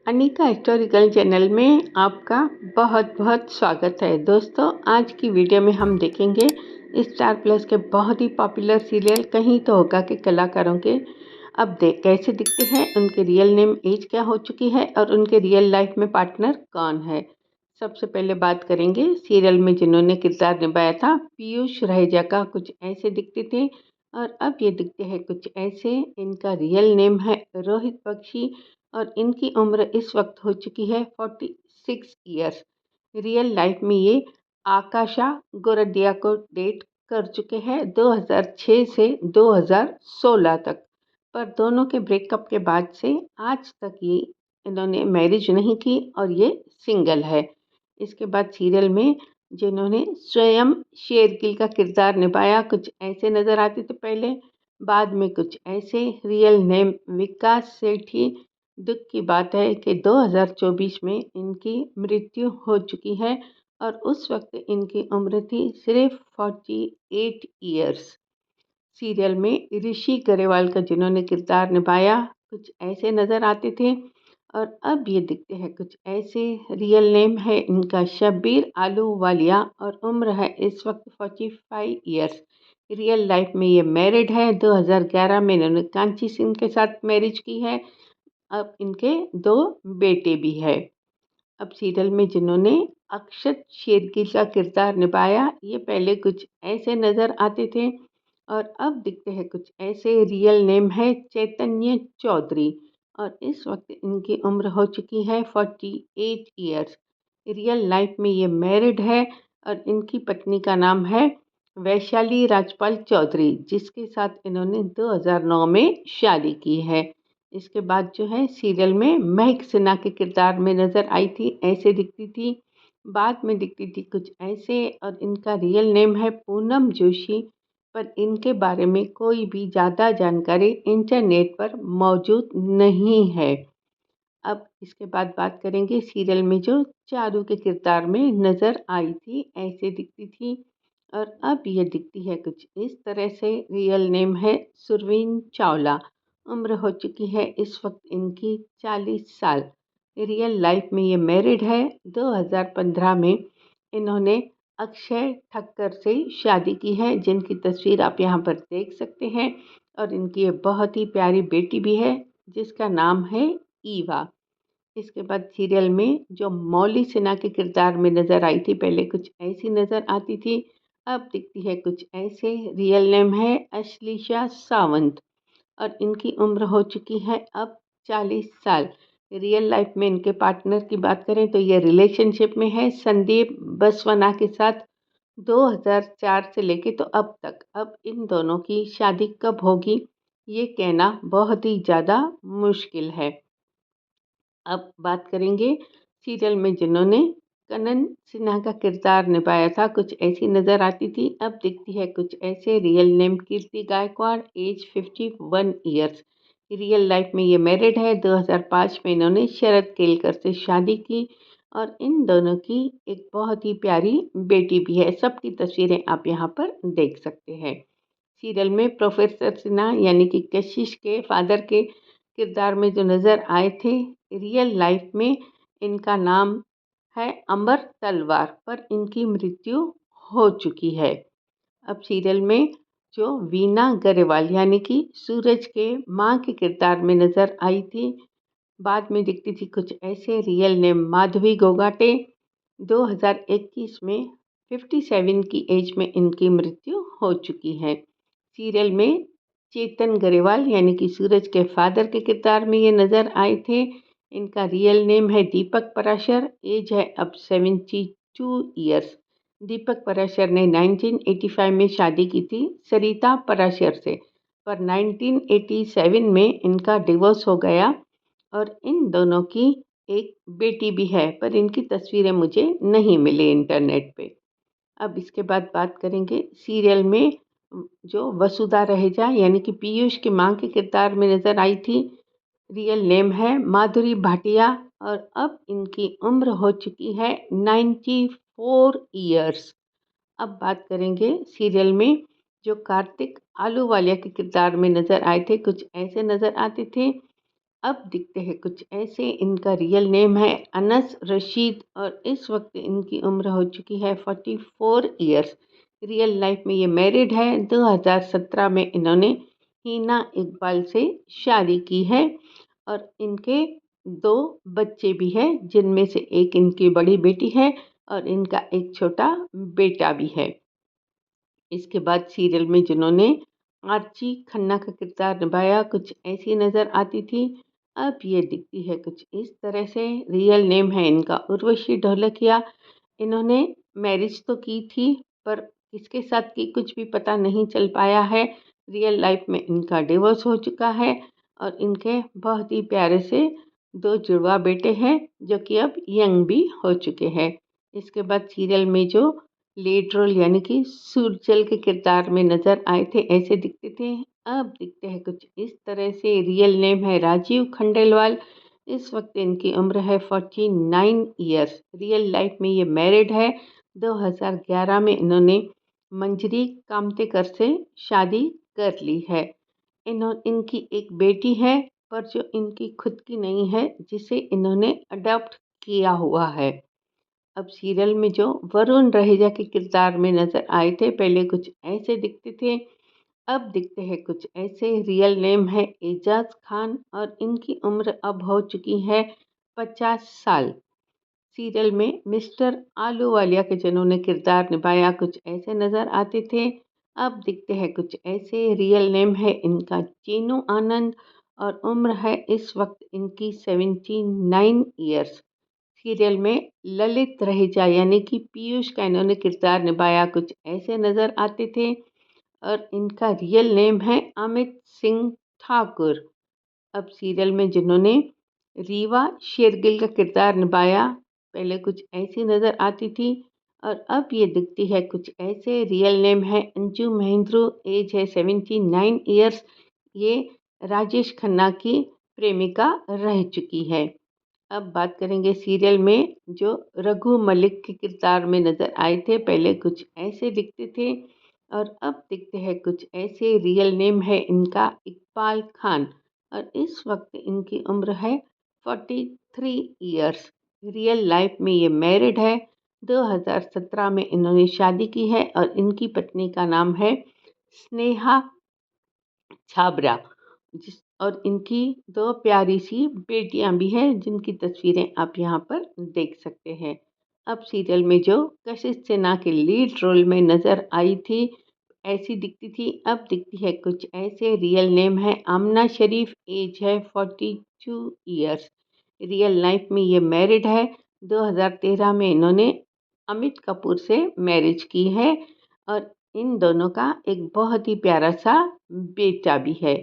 Anika historical channel में आपका बहुत बहुत स्वागत है। दोस्तों, आज की वीडियो में हम देखेंगे स्टार प्लस के बहुत ही पॉपुलर सीरियल कहीं तो होगा के कलाकारों के अब देख कैसे दिखते हैं, उनके रियल नेम एज क्या हो चुकी है और उनके रियल लाइफ में पार्टनर कौन है। सबसे पहले बात करेंगे सीरियल में जिन्होंने किरदार निभाया था पीयूष रहेजा का। कुछ ऐसे दिखते थे और अब ये दिखते हैं कुछ ऐसे। इनका रियल नेम है रोहित बख्शी और इनकी उम्र इस वक्त हो चुकी है 46 ईयर्स। रियल लाइफ में ये आकाशा गोरडिया को डेट कर चुके हैं 2006 से 2016 तक। पर दोनों के ब्रेकअप के बाद से आज तक ये इन्होंने मैरिज नहीं की और ये सिंगल है। इसके बाद सीरियल में जिन्होंने स्वयं शेरगिल का किरदार निभाया कुछ ऐसे नज़र आते थे पहले, बाद में कुछ ऐसे। रियल नेम विकास सेठी। दुख की बात है कि 2024 में इनकी मृत्यु हो चुकी है और उस वक्त इनकी उम्र थी सिर्फ 48 ईयर्स। सीरियल में ऋषि गरेवाल का जिन्होंने किरदार निभाया कुछ ऐसे नज़र आते थे और अब ये दिखते हैं कुछ ऐसे। रियल नेम है इनका शब्बीर आलूवालिया और उम्र है इस वक्त 45 ईयर्स। रियल लाइफ में ये मैरिड है। 2011 में इन्होंने कांची सिंह के साथ मैरिज की है। अब इनके 2 बेटे भी है। अब सीरियल में जिन्होंने अक्षत शेरगिल का किरदार निभाया ये पहले कुछ ऐसे नज़र आते थे और अब दिखते हैं कुछ ऐसे। रियल नेम है चैतन्य चौधरी और इस वक्त इनकी उम्र हो चुकी है 48 ईयर्स। रियल लाइफ में ये मैरिड है और इनकी पत्नी का नाम है वैशाली राजपाल चौधरी, जिसके साथ इन्होंने 2009 में शादी की है। इसके बाद जो है सीरियल में महक सिन्हा के किरदार में नज़र आई थी, ऐसे दिखती थी। बाद में दिखती थी कुछ ऐसे और इनका रियल नेम है पूनम जोशी। पर इनके बारे में कोई भी ज़्यादा जानकारी इंटरनेट पर मौजूद नहीं है। अब इसके बाद बात करेंगे सीरियल में जो चारू के किरदार में नज़र आई थी, ऐसे दिखती थी और अब ये दिखती है कुछ इस तरह से। रियल नेम है सुरवीन चावला। उम्र हो चुकी है इस वक्त इनकी 40 साल। रियल लाइफ में ये मैरिड है। 2015 में इन्होंने अक्षय ठक्कर से शादी की है, जिनकी तस्वीर आप यहाँ पर देख सकते हैं। और इनकी ये बहुत ही प्यारी बेटी भी है जिसका नाम है ईवा। इसके बाद सीरियल में जो मौली सिन्हा के किरदार में नज़र आई थी पहले कुछ ऐसी नज़र आती थी, अब दिखती है कुछ ऐसे। रियल नेम है अश्लीषा सावंत और इनकी उम्र हो चुकी है अब 40 साल। रियल लाइफ में इनके पार्टनर की बात करें तो ये रिलेशनशिप में है संदीप बसवना के साथ 2004 से लेके तो अब तक। अब इन दोनों की शादी कब होगी ये कहना बहुत ही ज़्यादा मुश्किल है। अब बात करेंगे सीरियल में जिन्होंने कनन सिन्हा का किरदार निभाया था, कुछ ऐसी नज़र आती थी, अब दिखती है कुछ ऐसे। Real name Kirti Gaikwad, age 51 years. Real life में ये मैरिड है। 2005 में इन्होंने शरद केलकर से शादी की और इन दोनों की एक बहुत ही प्यारी बेटी भी है। सबकी तस्वीरें आप यहाँ पर देख सकते हैं। सीरियल में प्रोफेसर सिन्हा यानी कि कशिश के फादर के किरदार में जो नज़र आए थे, रियल लाइफ में इनका नाम है अमर तलवार, पर इनकी मृत्यु हो चुकी है। अब सीरियल में जो वीना गरेवाल यानी कि सूरज के माँ के किरदार में नज़र आई थी, बाद में दिखती थी कुछ ऐसे। Real name Madhavi गोगाटे। 2021 में 57 की एज में इनकी मृत्यु हो चुकी है। सीरियल में चेतन गरेवाल यानी कि सूरज के फादर के किरदार में ये नज़र आए थे। इनका रियल नेम है दीपक पराशर, एज है अब 72 ईयर्स। दीपक पराशर ने 1985 में शादी की थी सरिता पराशर से, पर 1987 में इनका डिवोर्स हो गया और इन दोनों की एक बेटी भी है, पर इनकी तस्वीरें मुझे नहीं मिली इंटरनेट पे। अब इसके बाद बात करेंगे सीरियल में जो वसुधा रहेजा यानी कि पीयूष की माँ के किरदार में नज़र आई थी। रियल नेम है माधुरी भाटिया और अब इनकी उम्र हो चुकी है 94 ईयर्स। अब बात करेंगे सीरियल में जो कार्तिक आलूवालिया के किरदार में नज़र आए थे, कुछ ऐसे नज़र आते थे। अब दिखते हैं कुछ ऐसे। इनका रियल नेम है अनस रशीद और इस वक्त इनकी उम्र हो चुकी है 44 ईयर्स। रियल लाइफ में ये मैरिड है। 2017 में इन्होंने हिना इकबाल से शादी की है और इनके 2 बच्चे भी हैं, जिनमें से एक इनकी बड़ी बेटी है और इनका एक छोटा बेटा भी है। इसके बाद सीरियल में जिन्होंने आर्ची खन्ना का किरदार निभाया कुछ ऐसी नज़र आती थी। अब ये दिखती है कुछ इस तरह से। रियल नेम है इनका उर्वशी ढोलकिया। इन्होंने मैरिज तो की थी पर किसके साथ की कुछ भी पता नहीं चल पाया है। रियल लाइफ में इनका डिवोर्स हो चुका है और इनके बहुत ही प्यारे से 2 जुड़वा बेटे हैं जो कि अब यंग भी हो चुके हैं। इसके बाद सीरियल में जो लीड रोल यानी कि सूरजल के किरदार में नज़र आए थे ऐसे दिखते थे। अब दिखते हैं कुछ इस तरह से। रियल नेम है राजीव खंडेलवाल। इस वक्त इनकी उम्र है 49 ईयर्स। रियल लाइफ में ये मैरिड है। 2011 में इन्होंने मंजरी कामतेकर से शादी कर ली है। इनकी एक बेटी है पर जो इनकी खुद की नहीं है, जिसे इन्होंने अडॉप्ट किया हुआ है। अब सीरियल में जो वरुण रहेजा के किरदार में नज़र आए थे पहले कुछ ऐसे दिखते थे, अब दिखते हैं कुछ ऐसे। रियल नेम है एजाज खान और इनकी उम्र अब हो चुकी है 50 साल। सीरियल में मिस्टर आलूवालिया के जिन्होंने किरदार निभाया कुछ ऐसे नज़र आते थे, अब दिखते हैं कुछ ऐसे। रियल नेम है इनका चीनू आनंद और उम्र है इस वक्त इनकी 79 ईयर्स। सीरियल में ललित रहेजा यानी कि पीयूष का इन्होंने किरदार निभाया कुछ ऐसे नज़र आते थे और इनका रियल नेम है अमित सिंह ठाकुर। अब सीरियल में जिन्होंने रीवा शेरगिल का किरदार निभाया पहले कुछ ऐसी नज़र आती थी और अब ये दिखती है कुछ ऐसे। रियल नेम है अंजू महेंद्रू। एज है 79 ईयर्स। ये राजेश खन्ना की प्रेमिका रह चुकी है। अब बात करेंगे सीरियल में जो रघु मलिक के किरदार में नज़र आए थे पहले कुछ ऐसे दिखते थे और अब दिखते हैं कुछ ऐसे। रियल नेम है इनका इकबाल खान और इस वक्त इनकी उम्र है 43 ईयर्स। रियल लाइफ में ये मैरिड है। 2017 में इन्होंने शादी की है और इनकी पत्नी का नाम है स्नेहा छाबरा। और इनकी 2 प्यारी सी बेटियां भी हैं जिनकी तस्वीरें आप यहाँ पर देख सकते हैं। अब सीरियल में जो कशिश सिन्हा के लीड रोल में नज़र आई थी ऐसी दिखती थी, अब दिखती है कुछ ऐसे। रियल नेम है आमना शरीफ। एज है 42 ईयर्स। रियल लाइफ में ये मैरिड है। 2013 में इन्होंने अमित कपूर से मैरिज की है और इन दोनों का एक बहुत ही प्यारा सा बेटा भी है।